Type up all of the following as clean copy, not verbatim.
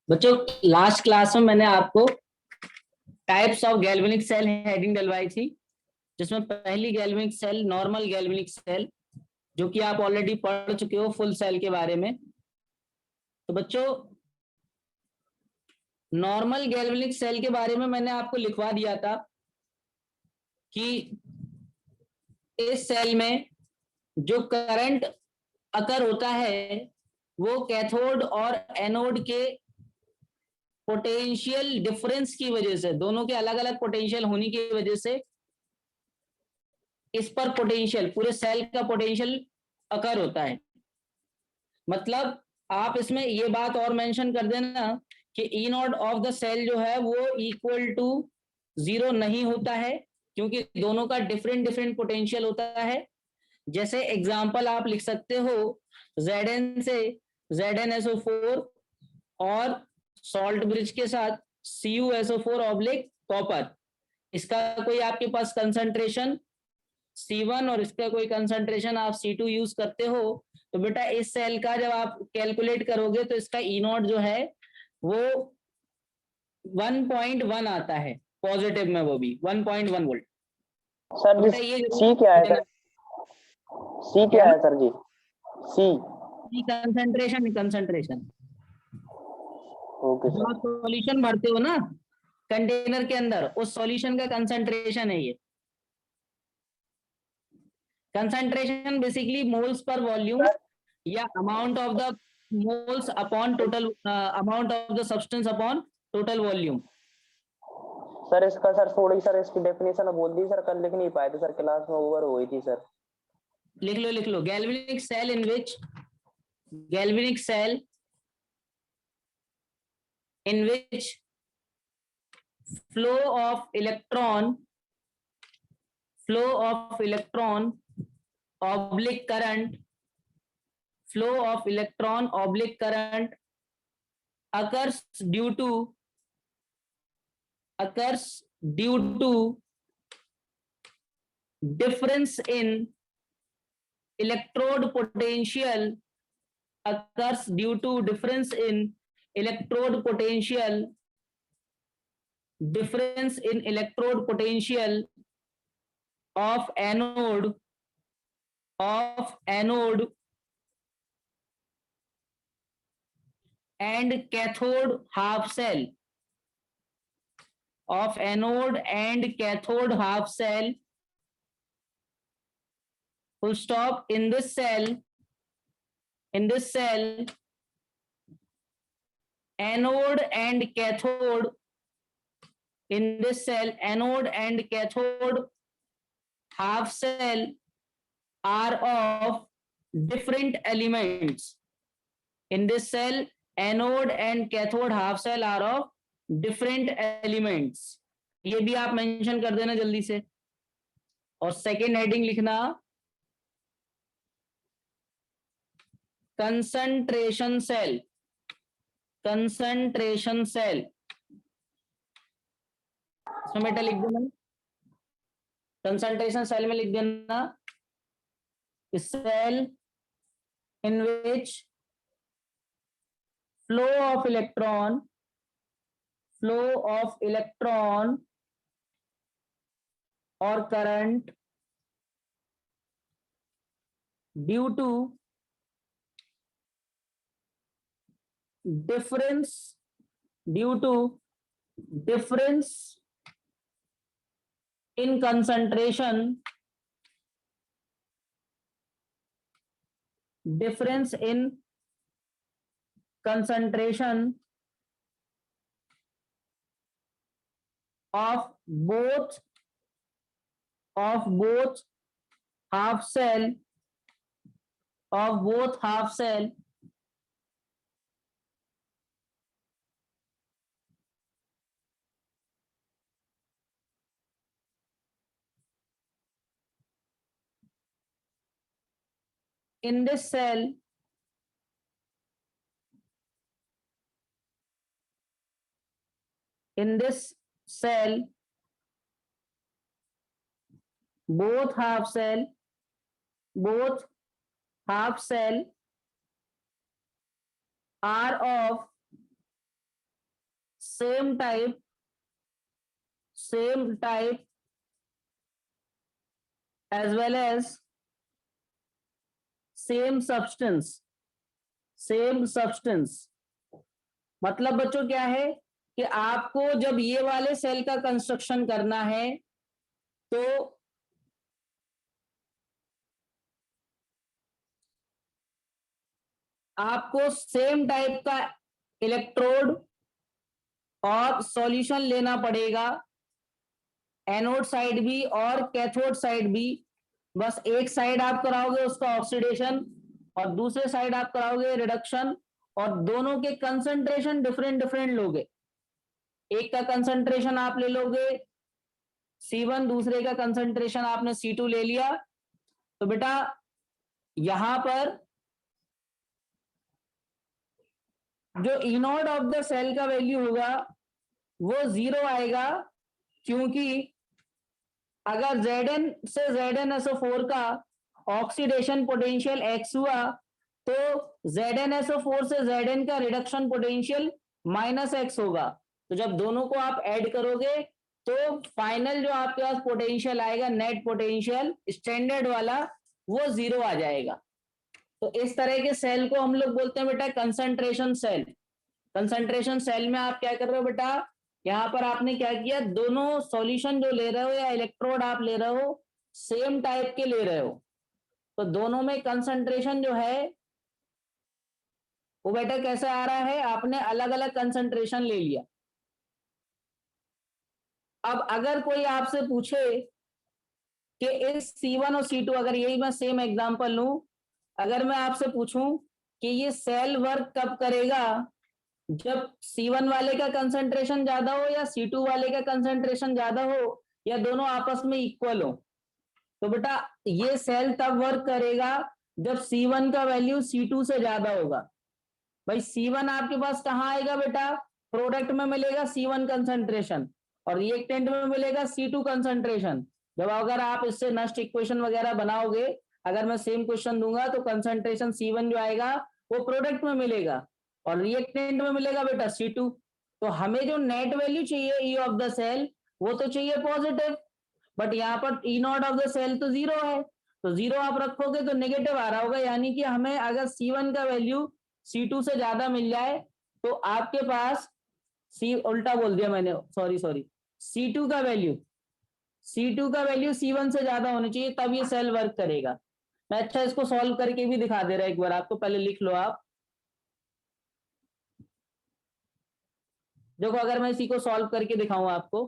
बच्चों, last class में मैंने आपको types of galvanic cell heading डलवाई थी, जिसमें पहली galvanic cell normal galvanic cell, जो कि आप ऑलरेडी पढ़ चुके हो फुल सेल के बारे में। तो बच्चों, नॉर्मल गैल्वेनिक सेल के बारे में मैंने आपको लिखवा दिया था कि इस सेल में जो करंट अकर होता है वो कैथोड और एनोड के पोटेंशियल डिफरेंस की वजह से, दोनों के अलग अलग पोटेंशियल होने की वजह से इस पर पोटेंशियल, पूरे सेल का पोटेंशियल अकर होता है। मतलब आप इसमें ये बात और मेंशन कर देना कि ई नॉट ऑफ द सेल जो है वो इक्वल टू 0 नहीं होता है, क्योंकि दोनों का डिफरेंट डिफरेंट पोटेंशियल होता है। जैसे एग्जांपल आप लिख सकते हो Zn से ZnSO4 और सॉल्ट ब्रिज के साथ CuSO4 ऑब्लिक कॉपर। इसका कोई आपके पास कंसंट्रेशन C1 और इसका कोई कंसंट्रेशन आप C2 यूज करते हो, तो बेटा इस सेल का जब आप कैलकुलेट करोगे तो इसका ई नॉट जो है वो 1.1 आता है, पॉजिटिव में वो भी 1.1 वोल्ट। सर जी, बेटा ये सी क्या है सर? सी क्या है सर जी? सी कंसंट्रेशन कंसंट्रेशन ओके जो सर। आप सॉल्यूशन भरते हो ना कंटेनर के अंदर, उस सॉल्यूशन का कंसंट्रेशन है ये। कंसंट्रेशन बेसिकली मोल्स पर वॉल्यूम या amount of the moles upon total amount of the substance upon total volume. Sir इसका सर थोड़ी सर इसकी डेफिनेशन बोल दी सर, कल लिख नहीं पाए थे सर, क्लास में ओवर हो गई थी सर। लिख लो galvanic cell in which galvanic cell in which flow of electron oblique current occurs due to difference in electrode potential occurs due to difference in electrode potential of anode and cathode half cell full stop. In this cell anode and cathode half cell are of different elements. In this cell anode and cathode half cell are of different elements. ये भी आप mention कर देना जल्दी से। और second heading लिखना concentration cell. इसमें बेटा लिख देना, कंसंट्रेशन सेल में लिख देना cell in which flow of electron और current due to difference in concentration of both half cell in this cell both half cell are of same type as well as same substance मतलब बच्चों क्या है कि आपको जब ये वाले सेल का कंस्ट्रक्शन करना है तो आपको सेम टाइप का इलेक्ट्रोड और सॉल्यूशन लेना पड़ेगा, एनोड साइड भी और कैथोड साइड भी। बस एक साइड आप कराओगे उसका ऑक्सीडेशन और दूसरे साइड आप कराओगे रिडक्शन, और दोनों के कंसंट्रेशन डिफरेंट लोगे। एक का कंसंट्रेशन आप ले लोगे C1, दूसरे का कंसंट्रेशन आपने C2 ले लिया, तो बेटा यहां पर जो E not of the cell का वैल्यू होगा वो 0 आएगा, क्योंकि अगर Zn से ZnSO4 का ऑक्सीडेशन पोटेंशियल X हुआ तो ZnSO4 से Zn का रिडक्शन पोटेंशियल -X होगा। तो जब दोनों को आप ऐड करोगे तो फाइनल जो आपके पास पोटेंशियल आएगा, नेट पोटेंशियल स्टैंडर्ड वाला, वो 0 आ जाएगा। तो इस तरह के सेल को हम लोग बोलते हैं बेटा कंसंट्रेशन सेल। कंसंट्रेशन सेल में आप क्या कर रहे हो बेटा, यहां पर आपने क्या किया, दोनों सॉल्यूशन जो ले रहे हो या इलेक्ट्रोड आप ले रहे हो सेम टाइप के ले रहे हो, तो दोनों में कंसंट्रेशन जो है वो बेटा कैसे आ रहा है, आपने अलग अलग कंसंट्रेशन ले लिया। अब अगर कोई आपसे पूछे कि इस C1 और C2, अगर यही मैं सेम एग्जांपल लूं, अगर मैं आपसे पूछूं कि ये सेल वर्क कब करेगा, जब C1 वाले का कंसंट्रेशन ज्यादा हो या C2 वाले का कंसंट्रेशन ज्यादा हो या दोनों आपस में इक्वल हो, तो बेटा ये सेल तब वर्क करेगा जब C1 का वैल्यू C2 से ज्यादा होगा। भाई C1 आपके पास कहाँ आएगा बेटा, प्रोडक्ट में मिलेगा C1 कंसंट्रेशन और रिएक्टेंट में मिलेगा C2 कंसंट्रेशन। जब अगर आप इससे नष्ट इक्वेशन वगैरह बनाओगे, अगर मैं सेम क्वेश्चन दूंगा तो कंसंट्रेशन C1 जो आएगा वो प्रोडक्ट में मिलेगा और रिएक्टेंट में मिलेगा बेटा C2। तो हमें जो नेट वैल्यू चाहिए ई ऑफ द सेल वो तो चाहिए पॉजिटिव, बट यहाँ पर ई नॉट ऑफ द सेल तो 0 है, तो 0 आप रखोगे तो नेगेटिव आ रहा होगा, यानी कि हमें अगर C1 का वैल्यू C2 से ज्यादा मिल जाए तो आपके पास उल्टा बोल दिया मैंने, सॉरी, C2 का वैल्यू C1 से ज्यादा होनी चाहिए, तब ये सेल वर्क करेगा। मैं अच्छा इसको सॉल्व करके भी दिखा दे रहा एक बार आपको, पहले लिख लो आप। देखो अगर मैं इसी को सॉल्व करके दिखाऊं आपको,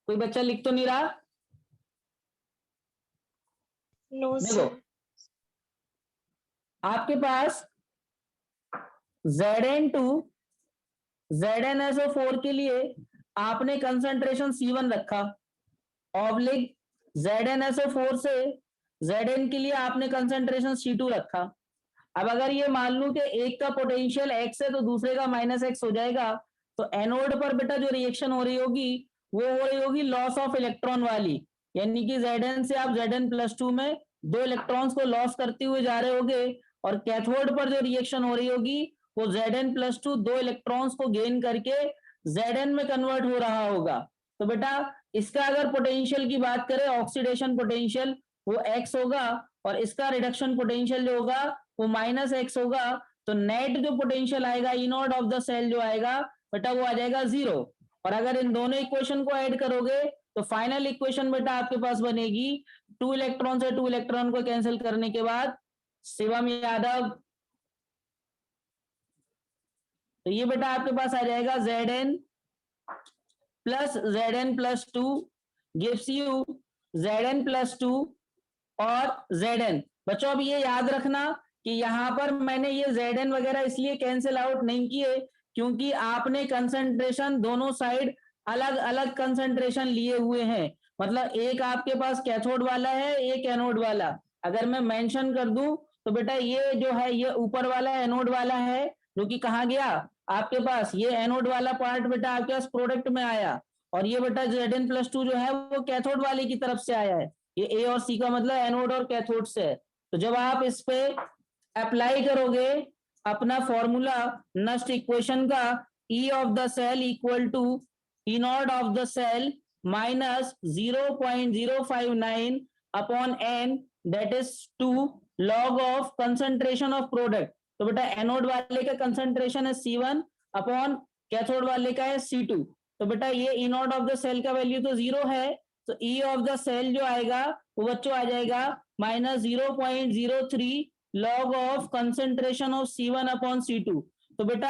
कोई बच्चा लिख तो नहीं रहा? नो देखो सर। आपके पास Zn2 ZnSO4 के लिए आपने कंसंट्रेशन C1 रखा, ऑब्लिक ZnSO4 से Zn के लिए आपने कंसंट्रेशन C2 रखा। अब अगर ये मान लूं कि एक का पोटेंशियल X है तो दूसरे का -X हो जाएगा, तो एनोड पर बेटा जो रिएक्शन हो रही होगी वो हो रही होगी लॉस ऑफ इलेक्ट्रॉन वाली, यानी कि Zn से आप Zn+2 में 2 इलेक्ट्रॉन्स को लॉस करते हुए जा रहे होगे, और कैथोड पर जो रिएक्शन हो रही होगी वो Zn+2 2 इलेक्ट्रॉन्स को गेन करके Zn में कन्वर्ट हो रहा होगा। तो बेटा इसका अगर पोटेंशियल की बात करें, ऑक्सीडेशन पोटेंशियल वो X होगा और इसका रिडक्शन पोटेंशियल जो होगा वो -X होगा। तो नेट जो पोटेंशियल आएगा ई नॉट ऑफ द सेल जो आएगा बेटा वो आ जाएगा 0। और अगर इन दोनों इक्वेशन को ऐड करोगे तो फाइनल इक्वेशन बेटा आपके पास बनेगी 2 इलेक्ट्रॉन से 2 इलेक्ट्रॉन को कैंसिल करने के बाद शिवम यादव, तो ये बेटा आपके पास आ जाएगा Zn plus Zn+2 gives you Zn+2 और Zn। बच्चों अब ये याद रखना कि यहां पर मैंने ये Zn वगैरह इसलिए कैंसिल आउट नहीं किए क्योंकि आपने कंसंट्रेशन दोनों साइड अलग अलग कंसंट्रेशन लिए हुए हैं, मतलब एक आपके पास कैथोड वाला है, एक एनोड वाला। अगर मैं मेंशन कर दूं तो बेटा ये जो है ये ऊपर वाला एनोड वाला है, जो कि कहाँ गया आपके पास, ये एनोड वाला पार्ट बेटा आपके पास प्रोडक्ट में आया, और ये बेटा Zn+2 जो है वो कैथोड वाले की तरफ से आया है। ये ए और सी का मतलब एनोड और कैथोड से है। तो जब आप इस पे अप्लाई करोगे अपना फॉर्मूला नस्ट इक्वेशन का, E of the cell equal to E not of the cell minus 0.059 upon n, that is 2 log of concentration of product. तो बेटा एनोड वाले का कंसंट्रेशन है C1 अपॉन कैथोड वाले का है C2। तो बेटा ये ई नॉट ऑफ द सेल का वैल्यू तो 0 है, तो ई ऑफ द सेल जो आएगा वो बच्चों आ जाएगा minus 0.03 log of concentration of C1 upon C2। तो बेटा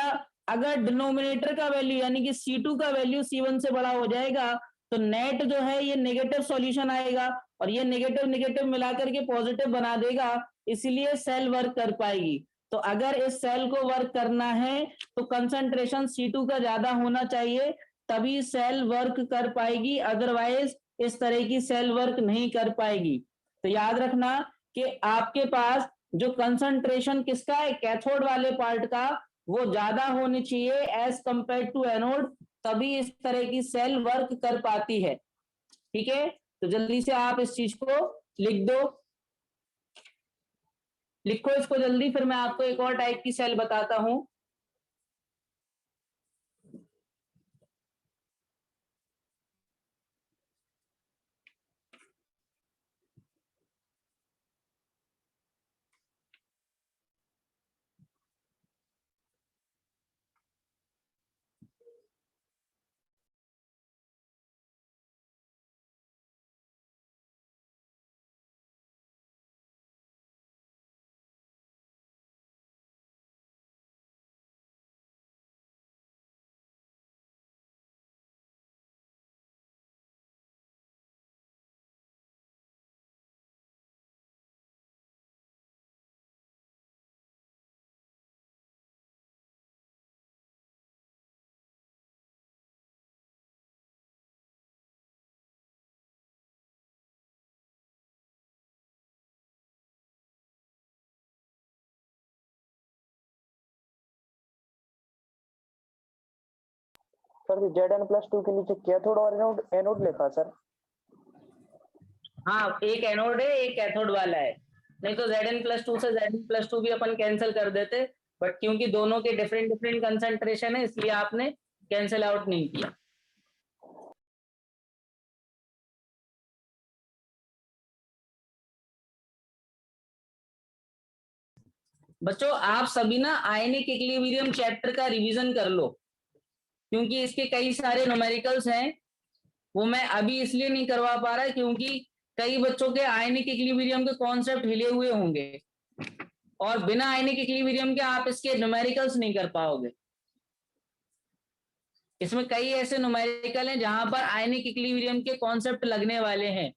अगर डिनोमिनेटर का वैल्यू यानी कि C2 का वैल्यू C1 से बड़ा हो जाएगा तो नेट जो है ये नेगेटिव सॉल्यूशन आएगा, और ये नेगेटिव नेगेटिव मिलाकर के पॉजिटिव बना देगा, इसलिए सेल वर्क कर पाएगी। तो अगर इस सेल को वर्क करना है तो कंसंट्रेशन C2 का ज्यादा होना चाहिए, तभी सेल वर्क कर पाएगी, अदरवाइज इस तरह की सेल वर्क नहीं कर पाएगी। तो याद रखना कि आपके पास जो कंसंट्रेशन किसका है, कैथोड वाले पार्ट का, वो ज्यादा होनी चाहिए एज कंपेयर टू एनोड, तभी इस तरह की सेल वर्क कर पाती है। ठीक है, तो जल्दी से आप इस चीज को लिख दो, लिखो इसको जल्दी, फिर मैं आपको एक और टाइप की सेल बताता हूं। सर Zn+2 के नीचे कैथोड और एनोड लिखा सर। हाँ, एक एनोड है एक कैथोड वाला है, नहीं तो Zn+2 से Zn+2 भी अपन कैंसिल कर देते, बट क्योंकि दोनों के डिफरेंट डिफरेंट कंसंट्रेशन है इसलिए आपने कैंसिल आउट नहीं किया। बच्चों आप सभी ना आयनिक इक्विलिब्रियम चैप्टर का रिवीजन कर लो, क्योंकि इसके कई सारे न्यूमेरिकल्स हैं, वो मैं अभी इसलिए नहीं करवा पा रहा क्योंकि कई बच्चों के आयनिक इक्विलिब्रियम के कॉन्सेप्ट हिले हुए होंगे, और बिना आयनिक इक्विलिब्रियम के आप इसके न्यूमेरिकल्स नहीं कर पाओगे। इसमें कई ऐसे न्यूमेरिकल हैं जहां पर आयनिक इक्विलिब्रियम के कॉन्सेप्ट लगने वाले हैं।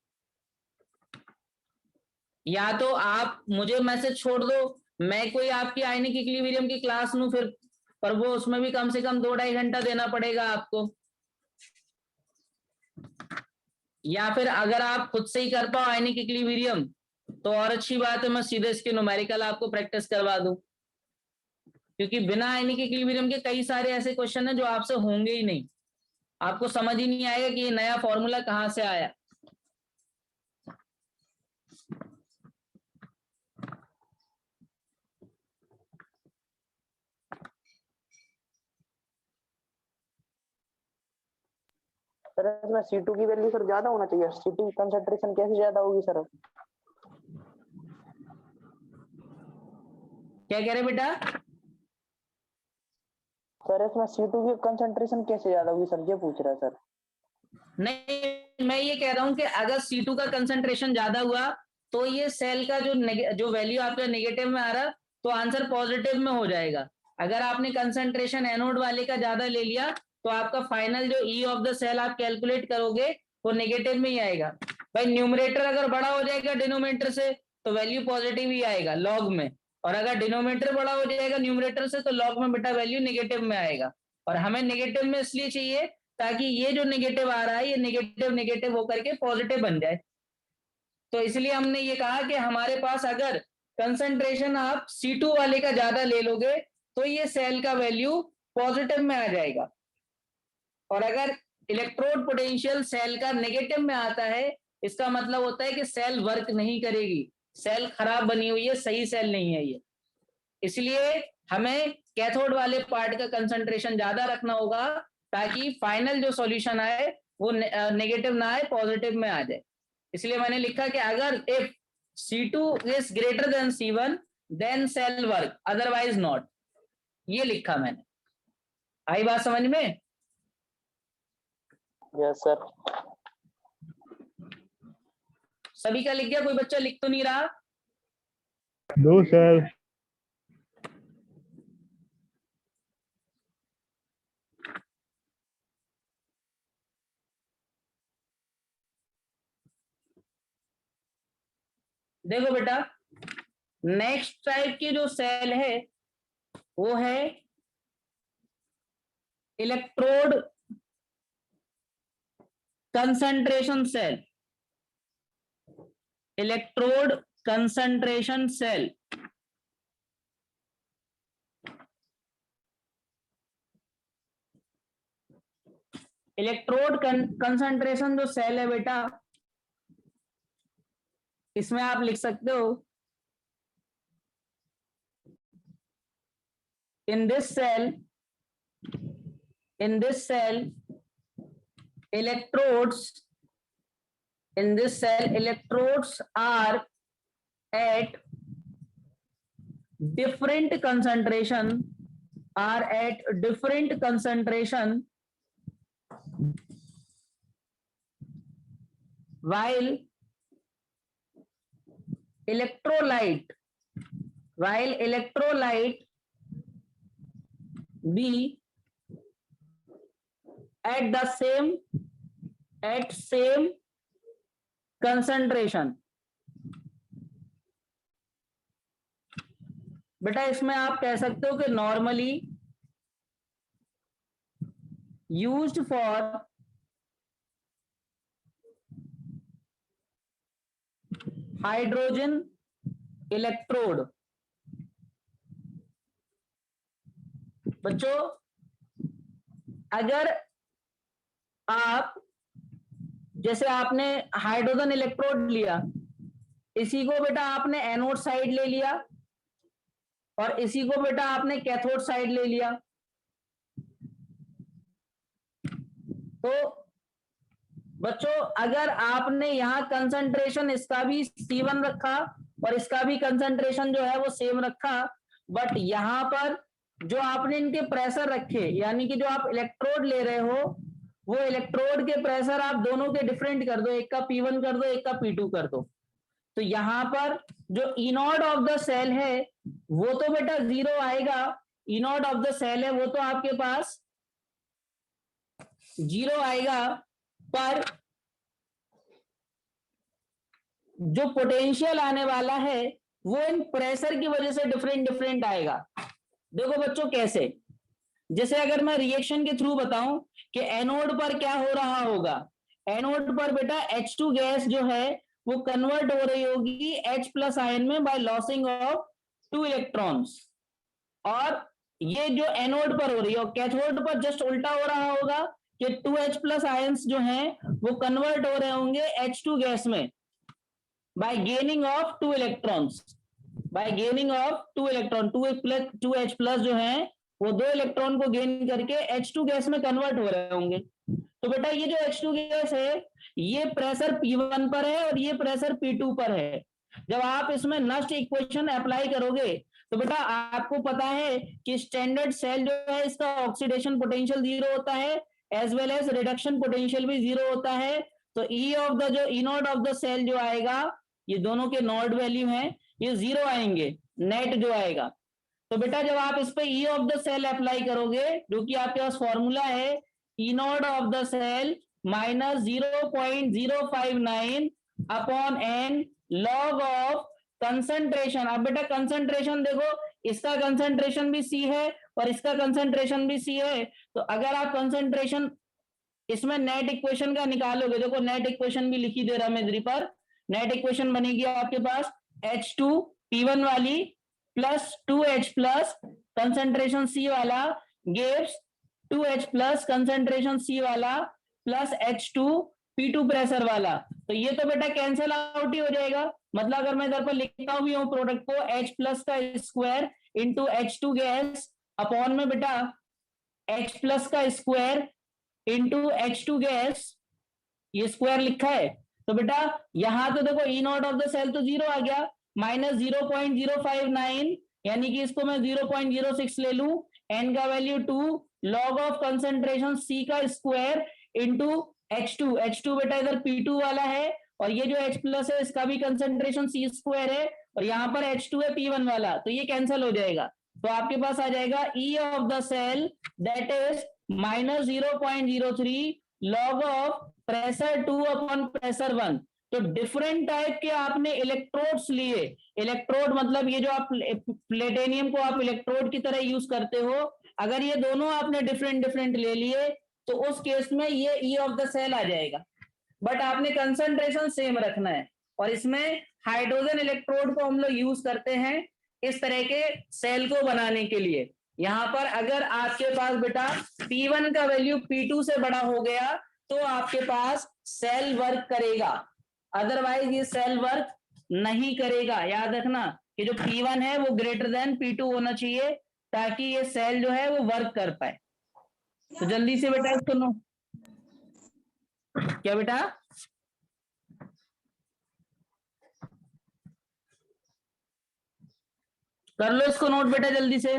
या तो आप मुझे मैसेज छोड़ दो, मैं कोई आपकी आयनिक इक्विलिब्रियम की क्लास लूं, फिर पर वो उसमें भी कम से कम 2-2.5 घंटा देना पड़ेगा आपको, या फिर अगर आप खुद से ही कर पाओ आयनिक इक्विलिब्रियम तो और अच्छी बात है, मैं सीधे इसके न्यूमेरिकल आपको प्रैक्टिस करवा दूं, क्योंकि बिना आयनिक इक्विलिब्रियम के कई सारे ऐसे क्वेश्चन हैं जो आपसे होंगे ही नहीं, आपको समझ ही नहीं आएगा कि ये नया फॉर्मूला कहां से आया। सर इसमें C2 की वैल्यू सर ज्यादा होना चाहिए, C2 की कंसंट्रेशन कैसे ज्यादा होगी सर? क्या कह रहे बेटा? सर इसमें C2 की कंसंट्रेशन कैसे ज्यादा होगी सर, ये पूछ रहा है सर। नहीं, मैं ये कह रहा हूं कि अगर C2 का कंसंट्रेशन ज्यादा हुआ तो ये सेल का जो वैल्यू आपका नेगेटिव में आ रहा तो आंसर पॉजिटिव में हो जाएगा। अगर आपने कंसंट्रेशन एनोड वाले का ज्यादा ले लिया तो आपका फाइनल जो ई ऑफ द सेल आप कैलकुलेट करोगे वो नेगेटिव में ही आएगा। भाई न्यूमरेटर अगर बड़ा हो जाएगा डिनोमिनेटर से तो वैल्यू पॉजिटिव ही आएगा लॉग में, और अगर डिनोमिनेटर बड़ा हो जाएगा न्यूमरेटर से तो लॉग में बेटा वैल्यू नेगेटिव में आएगा। और हमें नेगेटिव में इसलिए चाहिए ताकि ये जो नेगेटिव आ रहा है ये नेगेटिव नेगेटिव होकर के पॉजिटिव बन जाए। तो इसलिए हमने ये कहा कि हमारे पास अगर कंसंट्रेशन आप C2 वाले का ज्यादा ले लोगे तो ये सेल का वैल्यू पॉजिटिव में आ जाएगा, और अगर इलेक्ट्रोड पोटेंशियल सेल का नेगेटिव में आता है इसका मतलब होता है कि सेल वर्क नहीं करेगी, सेल खराब बनी हुई है, सही सेल नहीं है ये। इसलिए हमें कैथोड वाले पार्ट का कंसंट्रेशन ज्यादा रखना होगा ताकि फाइनल जो सॉल्यूशन आए वो नेगेटिव ना आए, पॉजिटिव में आ जाए। इसलिए मैंने लिखा कि अगर if C2 is greater than C1 then cell work, otherwise not, ये लिखा मैंने। आई बात समझ में? Yes sir. सभी का लिख गया? कोई बच्चा लिख तो नहीं रहा? No sir. देखो बेटा, नेक्स्ट टाइप की जो सेल है वो है electrode concentration cell. Electrode concentration cell. Electrode concentration जो सेल है बेटा, इसमें आप लिख सकते हो in this cell electrodes are at different concentration while electrolyte be at same concentration। बेटा इसमें आप कह सकते हो कि normally used for hydrogen electrode. बच्चों अगर आप जैसे आपने हाइड्रोजन इलेक्ट्रोड लिया, इसी को बेटा आपने एनोड साइड ले लिया और इसी को बेटा आपने कैथोड साइड ले लिया, तो बच्चों अगर आपने यहां कंसंट्रेशन इसका भी C1 रखा और इसका भी कंसंट्रेशन जो है वो सेम रखा, बट यहां पर जो आपने इनके प्रेशर रखे, यानी कि जो आप इलेक्ट्रोड ले रहे हो वो इलेक्ट्रोड के प्रेशर आप दोनों के डिफरेंट कर दो, एक का P1 कर दो, एक का P2 कर दो, तो यहां पर जो E not of the cell है वो तो बेटा 0 आएगा। ई नॉट ऑफ द सेल है वो तो आपके पास 0 आएगा, पर जो पोटेंशियल आने वाला है वो इन प्रेशर की वजह से डिफरेंट आएगा। देखो बच्चों कैसे, जैसे अगर मैं रिएक्शन के थ्रू बताऊं कि एनोड पर क्या हो रहा होगा, एनोड पर बेटा H2 गैस जो है वो कन्वर्ट हो रही होगी H प्लस आयन में बाय लॉसिंग ऑफ 2 इलेक्ट्रॉन्स, और ये जो एनोड पर हो रही है, और कैथोड पर जस्ट उल्टा हो रहा होगा कि 2H प्लस आयंस जो हैं वो कन्वर्ट हो रहे होंगे H2 गैस में bye gaining of 2 electrons, bye gaining of 2 electron. 2H plus जो है वो 2 इलेक्ट्रॉन को गेन करके H2 गैस में कन्वर्ट हो रहे होंगे। तो बेटा ये जो H2 गैस है ये प्रेशर P1 पर है और ये प्रेशर P2 पर है। जब आप इसमें नस्ट इक्वेशन अप्लाई करोगे तो बेटा आपको पता है कि स्टैंडर्ड सेल जो है इसका ऑक्सीडेशन पोटेंशियल 0 होता है as well as reduction potential भी 0 होता है। तो ई ऑफ द जो E not of the cell जो आएगा, ये दोनों के नॉट वैल्यू हैं, ये 0 आएंगे, नेट जो आएगा। तो बेटा जब आप इस पे E of the cell apply करोगे, जो कि आपके पास फॉर्मूला है E not of the cell minus 0.059 upon N log of concentration. अब बेटा कंसंट्रेशन देखो, इसका कंसंट्रेशन भी C है और इसका कंसंट्रेशन भी C है, तो अगर आप कंसंट्रेशन इसमें नेट इक्वेशन का निकालोगे, देखो नेट इक्वेशन भी लिखी दे रहा मैं इधर पर, नेट इक्वेशन बनेगी आपके पास H2 P1 वाली plus 2H plus concentration C वाला gives 2H plus concentration C वाला प्लस H2 P2 प्रेशर वाला, तो ये तो बेटा कैंसिल आउट ही हो जाएगा। मतलब अगर मैं इधर पर लिखता भी हूँ प्रोडक्ट को H प्लस का square into H2 gas upon में बेटा H प्लस का स्क्वायर इंटू H2 गैस, ये स्क्वायर लिखा है, तो बेटा यहां तो देखो ई नॉट ऑफ द सेल तो जीरो आ गया, -0.059, यानी कि इसको मैं 0.06 ले लूं, एन का value 2 log of concentration C का स्क्वायर इंटू H2 बेटा इधर P2 वाला है, और ये जो H प्लस है इसका भी कंसंट्रेशन सी स्क्वायर है, और यहाँ पर H2 है P1 वाला, तो ये कैंसिल हो जाएगा। तो आपके पास आ जाएगा E of the cell that is -0.03 log of pressure 2 upon pressure 1। तो डिफरेंट टाइप के आपने इलेक्ट्रोड्स लिए, इलेक्ट्रोड मतलब ये जो आप प्लेटेनियम को आप इलेक्ट्रोड की तरह यूज करते हो, अगर ये दोनों आपने डिफरेंट डिफरेंट ले लिए तो उस केस में ये ई ऑफ द सेल आ जाएगा, बट आपने कंसंट्रेशन सेम रखना है। और इसमें हाइड्रोजन इलेक्ट्रोड को हम लोग यूज करते हैं इस तरह के सेल को बनाने के लिए। यहां पर अगर आपके पास बेटा P1 का वैल्यू P2 से बड़ा हो गया तो आपके पास सेल वर्क करेगा, अदरवाइज ये सेल वर्क नहीं करेगा। याद रखना कि जो P1 है वो ग्रेटर देन P2 होना चाहिए ताकि ये सेल जो है वो वर्क कर पाए। तो जल्दी से बेटा सुनो, क्या बेटा कर लो इसको नोट बेटा जल्दी से।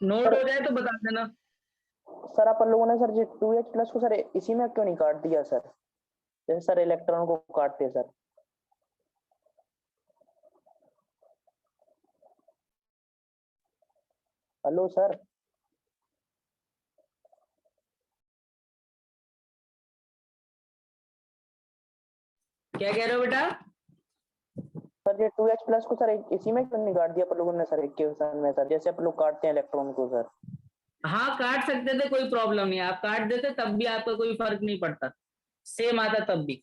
नोट हो जाए तो बता देना। सर अपन लोगों ने सर जो 2H प्लस को सर इसी में क्यों नहीं काट दिया सर, जैसे सर इलेक्ट्रॉन को काटते हैं सर। Hello sir. क्या कह रहे हो बेटा? सर ये 2H प्लस को सर इसी में क्यों नहीं काट दिया अपन लोगों ने सर, एक के स्थान में सर, जैसे अपन लोग काटते हैं इलेक्ट्रॉन को सर। हाँ काट सकते थे, कोई प्रॉब्लम नहीं, आप काट देते तब भी आपका कोई फर्क नहीं पड़ता, सेम आता तब भी।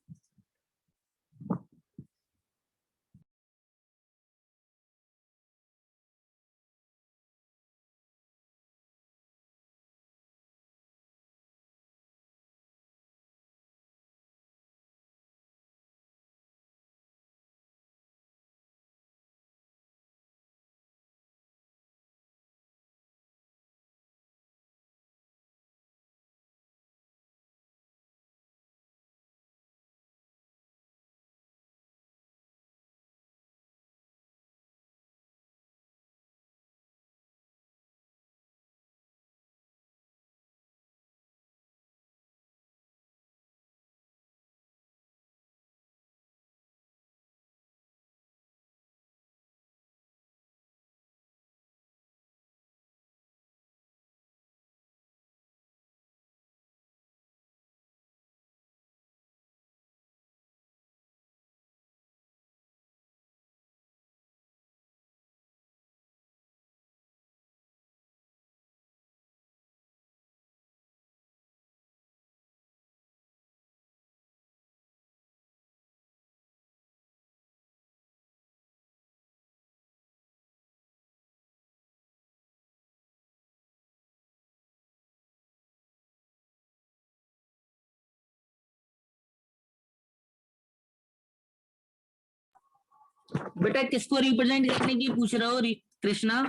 बेटा किसको रिप्रेजेंट करने की पूछ रहे हो कृष्णा?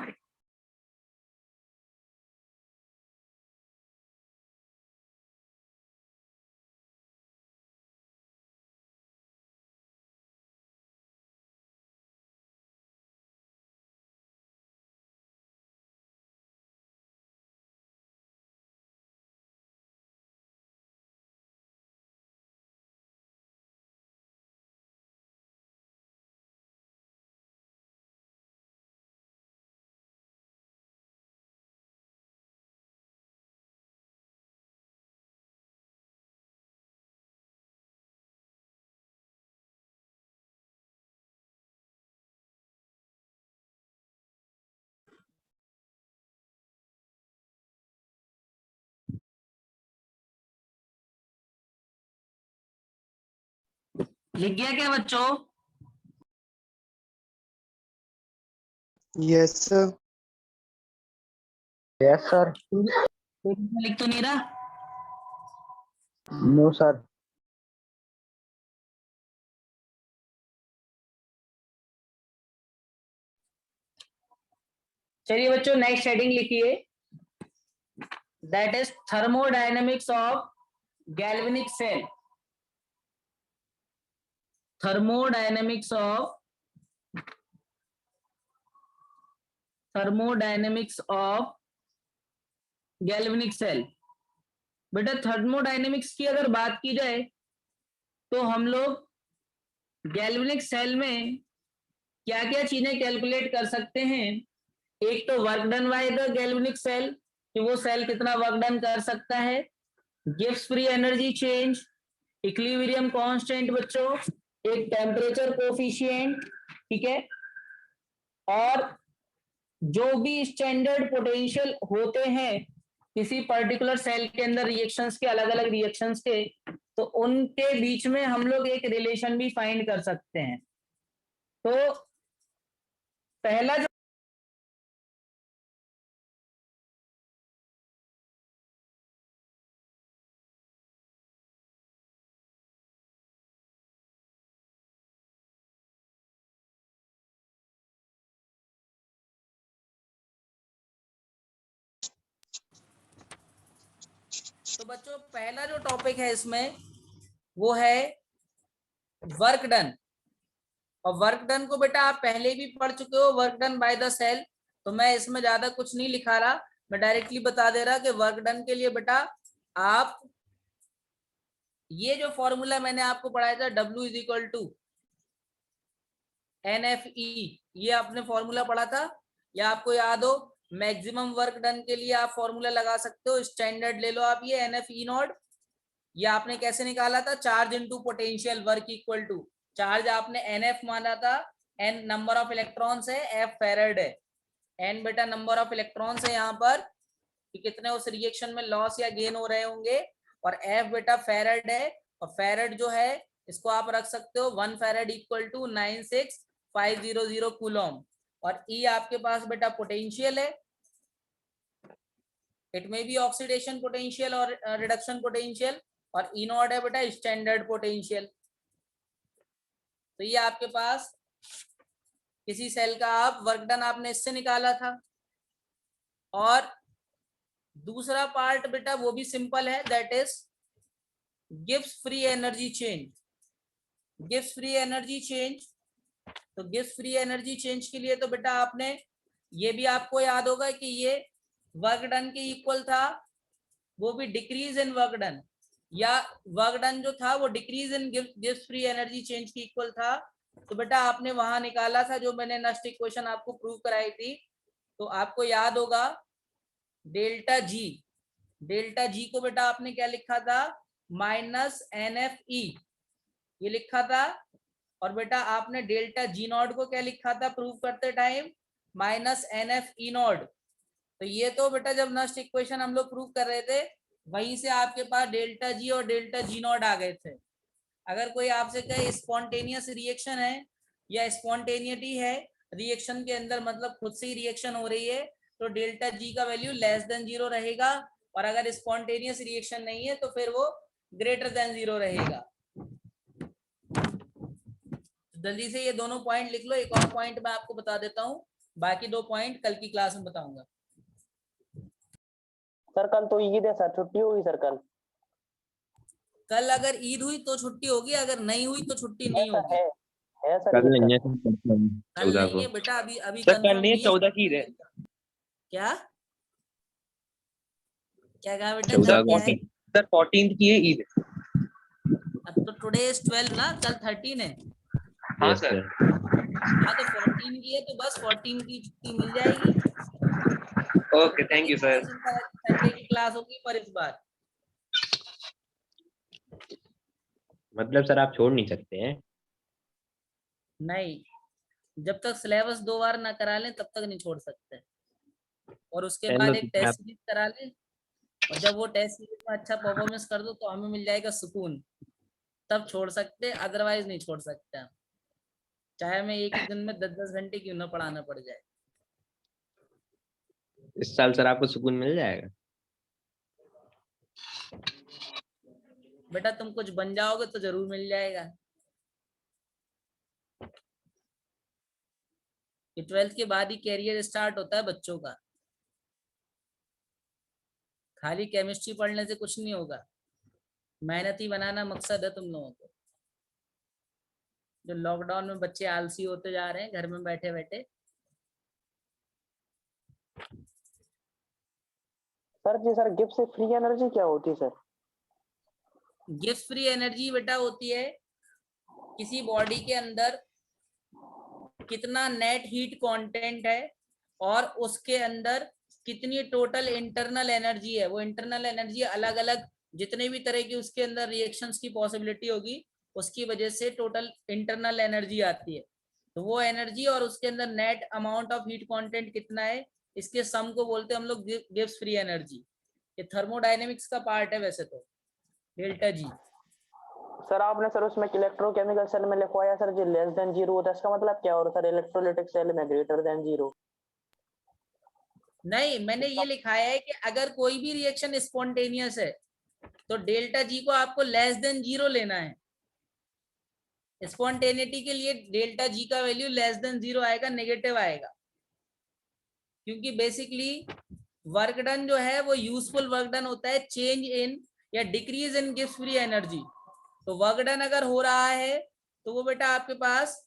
लिख गया क्या बच्चों? Yes sir. Yes sir. लिख तो नहीं रहा? No sir. चलिए बच्चों नेक्स्ट हेडिंग लिखिए, that is thermodynamics of galvanic cell. thermodynamics of galvanic cell. बेटा थर्मोडायनेमिक्स की अगर बात की जाए तो हम लोग गैल्वेनिक सेल में क्या क्या चीजें कैलकुलेट कर सकते हैं। एक तो work done by the galvanic cell, कि वो सेल कितना वर्क डन कर सकता है, gives free energy change, equilibrium constant बच्चों, एक टेम्परेचर कोफिशिएंट, ठीक है, और जो भी स्टैंडर्ड पोटेंशियल होते हैं किसी पर्टिकुलर सेल के अंदर रिएक्शंस के, अलग अलग रिएक्शंस के, तो उनके बीच में हम लोग एक रिलेशन भी फाइंड कर सकते हैं। तो पहला जो तो बच्चों पहला जो टॉपिक है इसमें वो है वर्क डन। और वर्क डन को बेटा आप पहले भी पढ़ चुके हो, work done by the cell, तो मैं इसमें ज्यादा कुछ नहीं लिखा रहा, मैं डायरेक्टली बता दे रहा कि वर्क डन के लिए बेटा आप ये जो फॉर्मूला मैंने आपको पढ़ाया था W is equal to NFE, ये आपने फॉर्मूला पढ़ा था, या आपको याद हो मैक्सिमम वर्क डन के लिए आप फॉर्मूला लगा सकते हो, स्टैंडर्ड ले लो आप ये NFE नॉट। ये आपने कैसे निकाला था, charge into potential work equal to, charge आपने NF माना था, N नंबर ऑफ इलेक्ट्रॉन्स है, F फेरेड है, N बेटा नंबर ऑफ इलेक्ट्रॉन्स है यहाँ पर कि कितने उस रिएक्शन में लॉस या गेन हो रहे होंगे, और F बेटा फेरेड है, और फेरेड जो है इसको आप रख सकते हो 1 फेरेड इक्वल टू 96500 कूलम, और E आपके पास बेटा पोटेंशियल है, इट में बी ऑक्सीडेशन पोटेंशियल और रिडक्शन पोटेंशियल, और ई नॉट है बेटा स्टैंडर्ड पोटेंशियल। तो ये आपके पास किसी सेल का आप वर्क डन आपने इससे निकाला था। और दूसरा पार्ट बेटा वो भी सिंपल है, that is gives free energy change. Gives free energy change, तो गिव्स फ्री एनर्जी चेंज के लिए तो बेटा आपने ये भी आपको याद होगा कि ये वर्क डन के इक्वल था, वो भी डिक्रीज इन वर्क डन, या वर्क डन जो था वो decrease in gives free energy change की इक्वल था। तो बेटा आपने वहां निकाला था, जो मैंने नेक्स्ट इक्वेशन आपको प्रूव कराई थी, तो आपको याद होगा डेल्टा जी, डेल्टा जी को बेटा आपने क्या लिखा था, माइनस NFE ये लिखा था, और बेटा आपने डेल्टा जी नॉट को क्या लिखा था प्रूव करते टाइम, माइनस NFE नॉट। तो ये तो बेटा जब नेक्स्ट इक्वेशन हम लोग प्रूव कर रहे थे वहीं से आपके पास डेल्टा जी और डेल्टा जी नॉट आ गए थे। अगर कोई आपसे कहे स्पॉन्टेनियस रिएक्शन है या स्पॉन्टेनिटी है रिएक्शन के अंदर, मतलब खुद से ही रिएक्शन हो रही है, तो डेल्टा जी का वैल्यू लेस देन 0 रहेगा, और अगर स्पॉन्टेनियस रिएक्शन नहीं है तो फिर वो ग्रेटर देन 0 रहेगा। जल्दी से ये दोनों पॉइंट लिख लो, एक और पॉइंट मैं आपको बता देता हूँ, बाकी 2 पॉइंट कल की क्लास में बताऊंगा। सर कल तो ईद है सर, छुट्टी होगी सर कल? कल अगर ईद हुई तो छुट्टी होगी, अगर नहीं हुई तो छुट्टी नहीं सर होगी। है सर कल ईद नहीं है कल? कल 14 नहीं को। है बेटा, अभी अभी सर कल कंफर्म नहीं है, नहीं है। 14 की है। क्या क्या कहा बेटा, 14 कल क्या है? सर 14 की है ईद। अब तो टुडे इज 12 ना, कल 13 है। हाँ सर। हाँ तो 14 की है तो बस 14 की छुट्टी मिल जाएगी। Okay thank you sir. Sunday की क्लास होगी पर इस बार। मतलब सर आप छोड़ नहीं सकते हैं? नहीं, जब तक सिलेबस 2 बार ना करा लें तब तक नहीं छोड़ सकते, और उसके बाद एक टेस्ट सीरीज करा लें, और जब वो टेस्ट सीरीज में अच्छा परफॉर्मेंस कर दो तो हमें मिल जाएगा सुकून। तब छोड़ सकते, अदरवाइज नहीं छोड़ सकते हम, चाहे हमें एक एक दिन में 10-10 घंटे क्यों ना पढ़ाना पड़ जाए। इस साल सर आपको सुकून मिल जाएगा। बेटा तुम कुछ बन जाओगे तो जरूर मिल जाएगा। ये 12th के बाद ही कैरियर स्टार्ट होता है बच्चों का, खाली केमिस्ट्री पढ़ने से कुछ नहीं होगा, मेहनती बनाना मकसद है तुम लोगों को। जो लॉकडाउन में बच्चे आलसी होते जा रहे हैं घर में बैठे बैठे। सर जी सर गिफ्ट से फ्री एनर्जी क्या होती है सर? गिफ्ट फ्री एनर्जी बेटा होती है किसी बॉडी के अंदर कितना नेट हीट कंटेंट है और उसके अंदर कितनी टोटल इंटरनल एनर्जी है। वो इंटरनल एनर्जी अलग अलग जितने भी तरह की उसके अंदर रिएक्शंस की पॉसिबिलिटी होगी उसकी वजह से टोटल इंटरनल एनर्जी आती है। तो वो एनर्जी और उसके अंदर net amount of heat content कितना है, इसके सम को बोलते हैं हम लोग गिव्स फ्री एनर्जी। ये थर्मोडायनेमिक्स का पार्ट है वैसे तो, डेल्टा जी। सर आपने सर उसमें इलेक्ट्रोकेमिकल सेल में लिखवाया सर जो लेस देन 0 होता है, इसका मतलब क्या हो रहा है सर? इलेक्ट्रोलिटिक सेल में ग्रेटर देन 0। नहीं, मैंने ये लिखाया है कि अगर कोई भी रिएक्शन स्पॉन्टेनियस है तो डेल्टा जी को आपको लेस देन 0 लेना है। स्पॉन्टेनिटी के लिए डेल्टा जी का वैल्यू लेस देन 0 आएगा, नेगेटिव आएगा, क्योंकि बेसिकली वर्क डन जो है वो यूजफुल वर्क डन होता है, चेंज इन या decrease in gives free energy. तो वर्क डन अगर हो रहा है तो वो बेटा आपके पास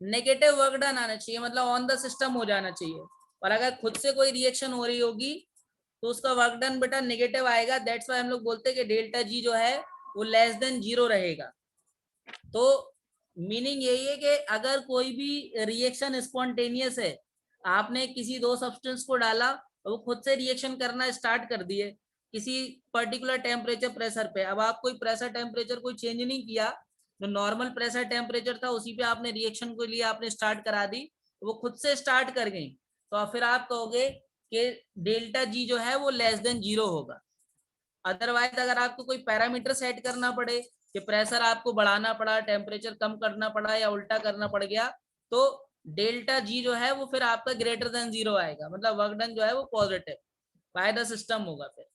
नेगेटिव वर्क डन आना चाहिए, मतलब ऑन द सिस्टम हो जाना चाहिए। और अगर खुद से कोई रिएक्शन हो रही होगी तो उसका वर्क डन बेटा नेगेटिव आएगा। दैट्स व्हाई हम लोग बोलते हैं कि डेल्टा जी जो है वो लेस देन 0 रहेगा। तो मीनिंग यही है कि अगर कोई भी रिएक्शन स्पॉन्टेनियस है, आपने किसी दो सब्सटेंस को डाला और वो खुद से रिएक्शन करना स्टार्ट कर दिए किसी पर्टिकुलर टेम्परेचर प्रेशर पे, अब आप कोई प्रेशर टेम्परेचर कोई चेंज नहीं किया, जो नॉर्मल प्रेशर टेम्परेचर था उसी पे आपने रिएक्शन को लिए आपने स्टार्ट करा दी, वो खुद से स्टार्ट कर गई, तो फिर आप कहोगे कि डेल्टा जी जो है वो लेस देन 0 होगा। अदरवाइज अगर आपको कोई पैरामीटर सेट करना पड़े कि प्रेशर आपको बढ़ाना पड़ा, टेम्परेचर कम करना पड़ा या उल्टा करना पड़ गया, तो डेल्टा जी जो है वो फिर आपका ग्रेटर देन 0 आएगा, मतलब वर्क डन जो है वो पॉजिटिव बाय द सिस्टम होगा। फिर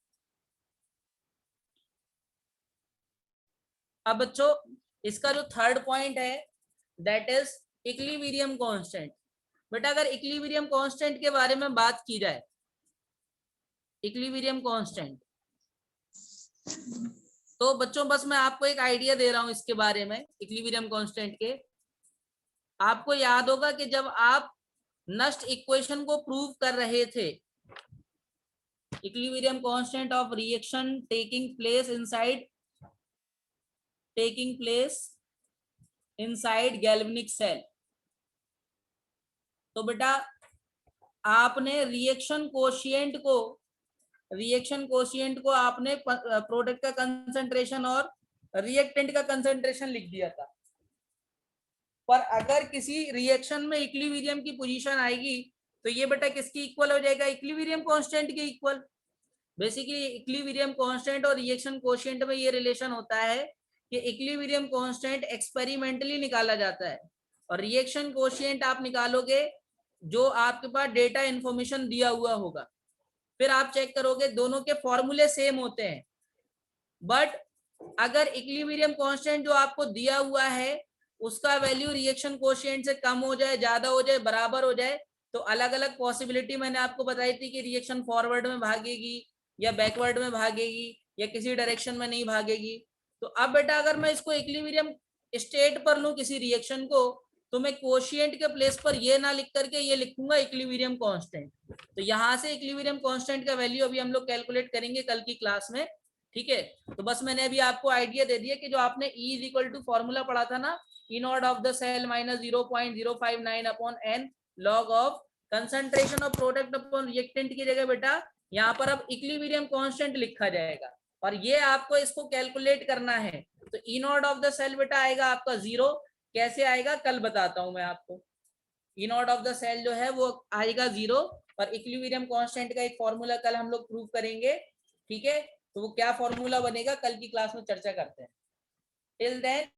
अब बच्चों इसका जो थर्ड पॉइंट है दैट इज इक्विलिब्रियम कांस्टेंट। बेटा अगर इक्विलिब्रियम कांस्टेंट के बारे में बात की जाए, इक्विलिब्रियम कांस्टेंट, तो बच्चों बस मैं आपको एक आइडिया दे रहा हूं इसके बारे में इक्विलिब्रियम कांस्टेंट के। आपको याद होगा कि जब आप नस्ट इक्वेशन को प्रूव कर रहे थे, equilibrium constant of reaction taking place inside galvanic cell, तो बेटा आपने रिएक्शन कोशिएंट को आपने प्रोडक्ट का कंसंट्रेशन और रिएक्टेंट का कंसंट्रेशन लिख दिया था। पर अगर किसी रिएक्शन में इक्विलिब्रियम की पोजीशन आएगी तो ये बेटा किसकी इक्वल हो जाएगा? इक्विलिब्रियम कांस्टेंट के इक्वल। बेसिकली इक्विलिब्रियम कांस्टेंट और रिएक्शन कोशिएंट में ये रिलेशन होता है कि इक्विलिब्रियम कांस्टेंट एक्सपेरिमेंटली निकाला जाता है और रिएक्शन कोशिएंट आप निकालोगे जो आपके पास डेटा इंफॉर्मेशन दिया हुआ होगा। फिर आप चेक करोगे दोनों के फॉर्मूले सेम होते हैं, बट अगर इक्विलिब्रियम कांस्टेंट जो आपको दिया हुआ है उसका वैल्यू रिएक्शन कोशिएंट से कम हो जाए, ज्यादा हो जाए, बराबर हो जाए, तो अलग अलग पॉसिबिलिटी मैंने आपको बताई थी कि रिएक्शन फॉरवर्ड में भागेगी या बैकवर्ड में भागेगी या किसी डायरेक्शन में नहीं भागेगी। तो अब बेटा अगर मैं इसको इक्विलिब्रियम स्टेट पर लूं किसी रिएक्शन को, तो मैं कोशिएंट के प्लेस पर ये ना लिख करके ये लिखूंगा इक्विलिब्रियम कांस्टेंट। तो यहां से इक्विलिब्रियम कांस्टेंट का वैल्यू अभी हम लोग कैलकुलेट करेंगे कल की क्लास में, ठीक है। तो बस मैंने अभी आपको आइडिया दे दिया कि जो आपने E is equal to formula पढ़ा था ना, E not of the cell minus 0.059 upon n log of concentration of product upon reactant की जगह बेटा यहाँ पर अब इक्विलिब्रियम कांस्टेंट लिखा जाएगा और ये आपको इसको कैलकुलेट करना है। तो ई नॉट ऑफ द सेल बेटा आएगा आपका 0। कैसे आएगा कल बताता हूं मैं आपको। ई नॉट ऑफ द सेल जो है वो आएगा 0 और इक्विलिब्रियम कांस्टेंट का एक फॉर्मूला कल हम लोग प्रूव करेंगे, ठीक है। तो वो क्या फॉर्मूला बनेगा कल की क्लास में चर्चा करते हैं। till then